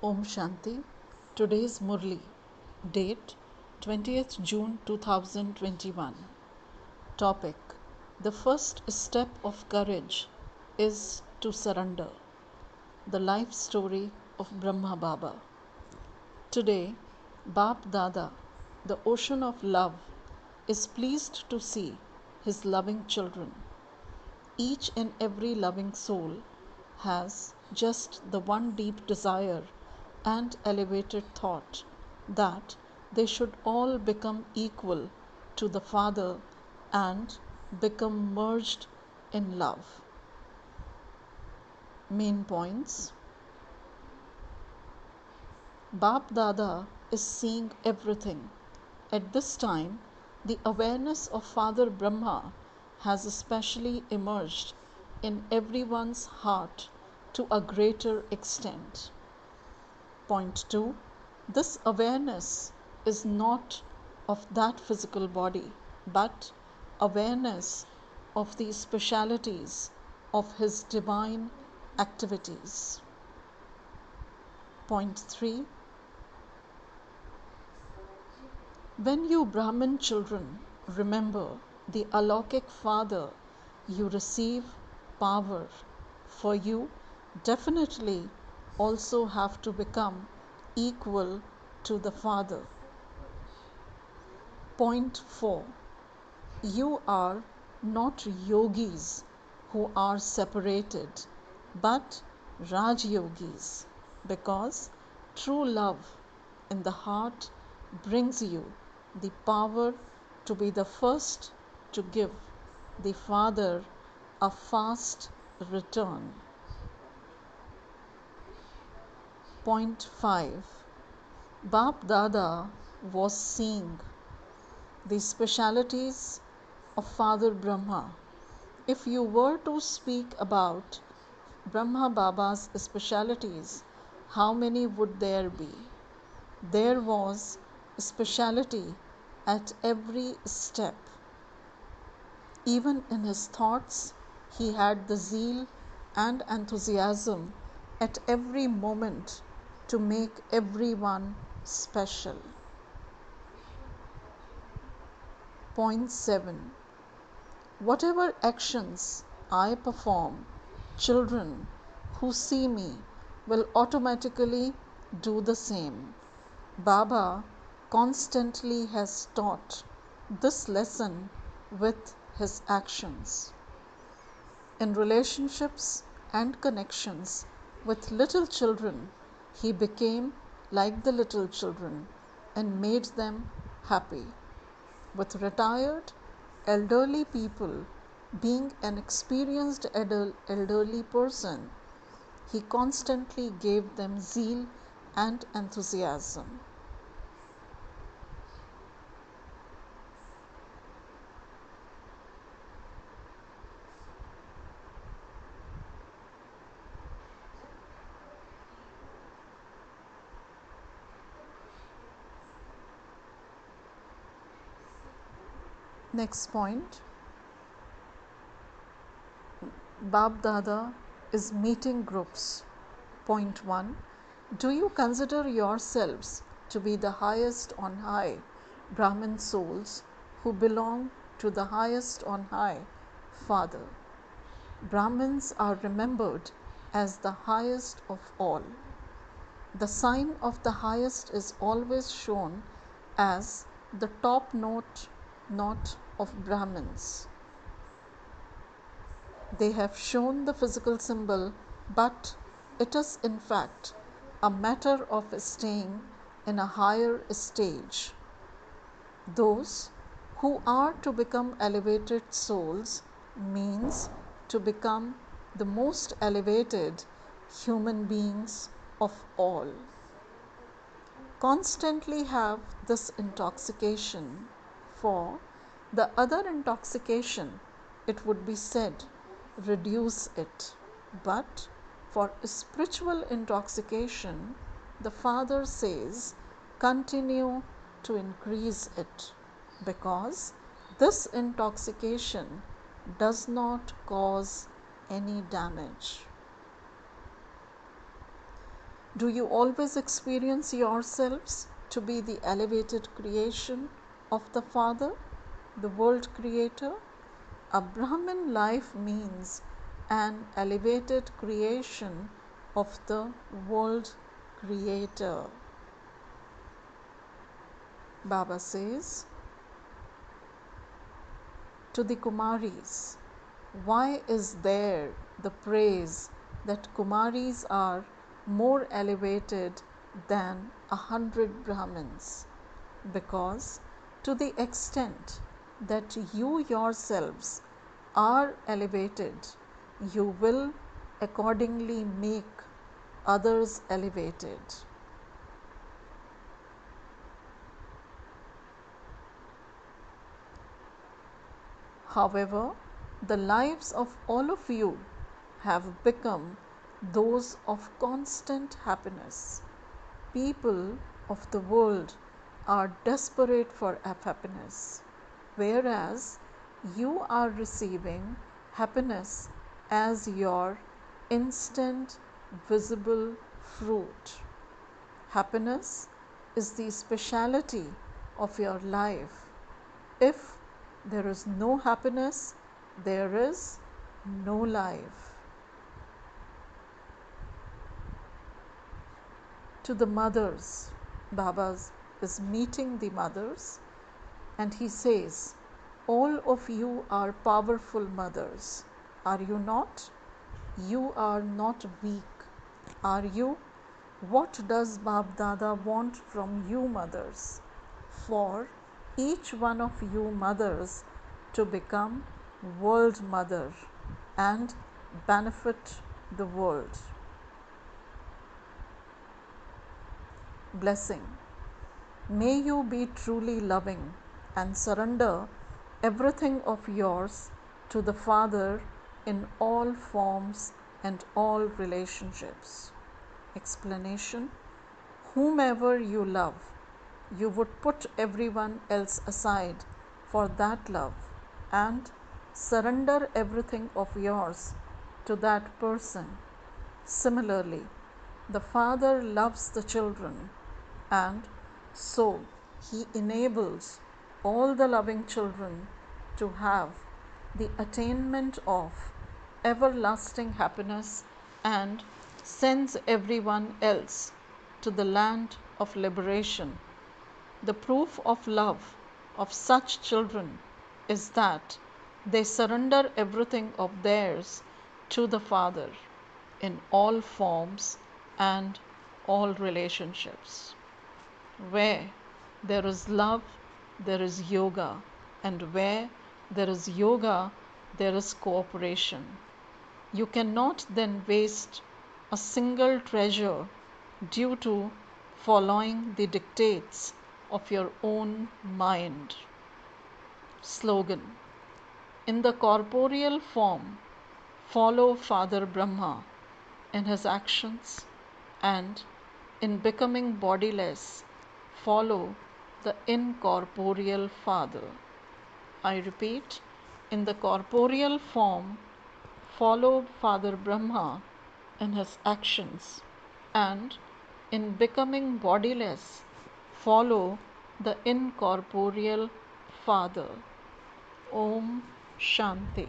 Om Shanti. Today is Murli. Date 20th June 2021. Topic: The first step of courage is to surrender. The life story of Brahma Baba. Today, Bap Dada, the ocean of love, is pleased to see his loving children. Each and every loving soul has just the one deep desire and elevated thought that they should all become equal to the Father and become merged in love. Main points: Bap Dada is seeing everything. At this time, the awareness of Father Brahma has especially emerged in everyone's heart to a greater extent. Point 2. This awareness is not of that physical body, but awareness of the specialities of his divine activities. Point 3. When you Brahmin children remember the Alaukic Father, you receive power, for you definitely also have to become equal to the Father. Point 4. You are not yogis who are separated, but Raj Yogis, because true love in the heart brings you the power to be the first to give the Father a fast return. Point 5. Bap Dada was seeing the specialities of Father Brahma. If you were to speak about Brahma Baba's specialities, how many would there be? There was speciality at every step. Even in his thoughts, he had the zeal and enthusiasm at every moment to make everyone special. Point 7. Whatever actions I perform, children who see me will automatically do the same. Baba constantly has taught this lesson with his actions. In relationships and connections with little children, he became like the little children and made them happy. With retired elderly people, being an experienced elderly person, he constantly gave them zeal and enthusiasm. Next point, Bap Dada is meeting groups. Point 1. Do you consider yourselves to be the highest on high Brahmin souls who belong to the highest on high Father? Brahmins are remembered as the highest of all. The sign of the highest is always shown as the top note of Brahmins. They have shown the physical symbol, but it is in fact a matter of staying in a higher stage. Those who are to become elevated souls means to become the most elevated human beings of all. Constantly have this intoxication. For the other intoxication, it would be said, reduce it. But for spiritual intoxication, the Father says, continue to increase it, because this intoxication does not cause any damage. Do you always experience yourselves to be the elevated creation of the Father, the world creator? A Brahmin life means an elevated creation of the world creator. Baba says to the Kumaris, why is there the praise that Kumaris are more elevated than 100 Brahmins? Because to the extent that you yourselves are elevated, you will accordingly make others elevated. However, the lives of all of you have become those of constant happiness. People of the world are desperate for happiness, whereas you are receiving happiness as your instant visible fruit. Happiness is the speciality of your life. If there is no happiness, there is no life. To the mothers, Baba is meeting the mothers and he says, all of you are powerful mothers. Are you not? You are not weak. Are you? What does Bab Dada want from you mothers? For each one of you mothers to become world mother and benefit the world. Blessing. May you be truly loving and surrender everything of yours to the Father in all forms and all relationships. Explanation. Whomever you love, you would put everyone else aside for that love and surrender everything of yours to that person. Similarly, the Father loves the children, and so He enables all the loving children to have the attainment of everlasting happiness and sends everyone else to the land of liberation. The proof of love of such children is that they surrender everything of theirs to the Father in all forms and all relationships. Where there is love, there is yoga, and where there is yoga, there is cooperation. You cannot then waste a single treasure due to following the dictates of your own mind. Slogan. In the corporeal form, follow Father Brahma in his actions, and in becoming bodiless, follow the incorporeal Father. I repeat, in the corporeal form, follow Father Brahma in his actions, and in becoming bodiless, follow the incorporeal Father. Om Shanti.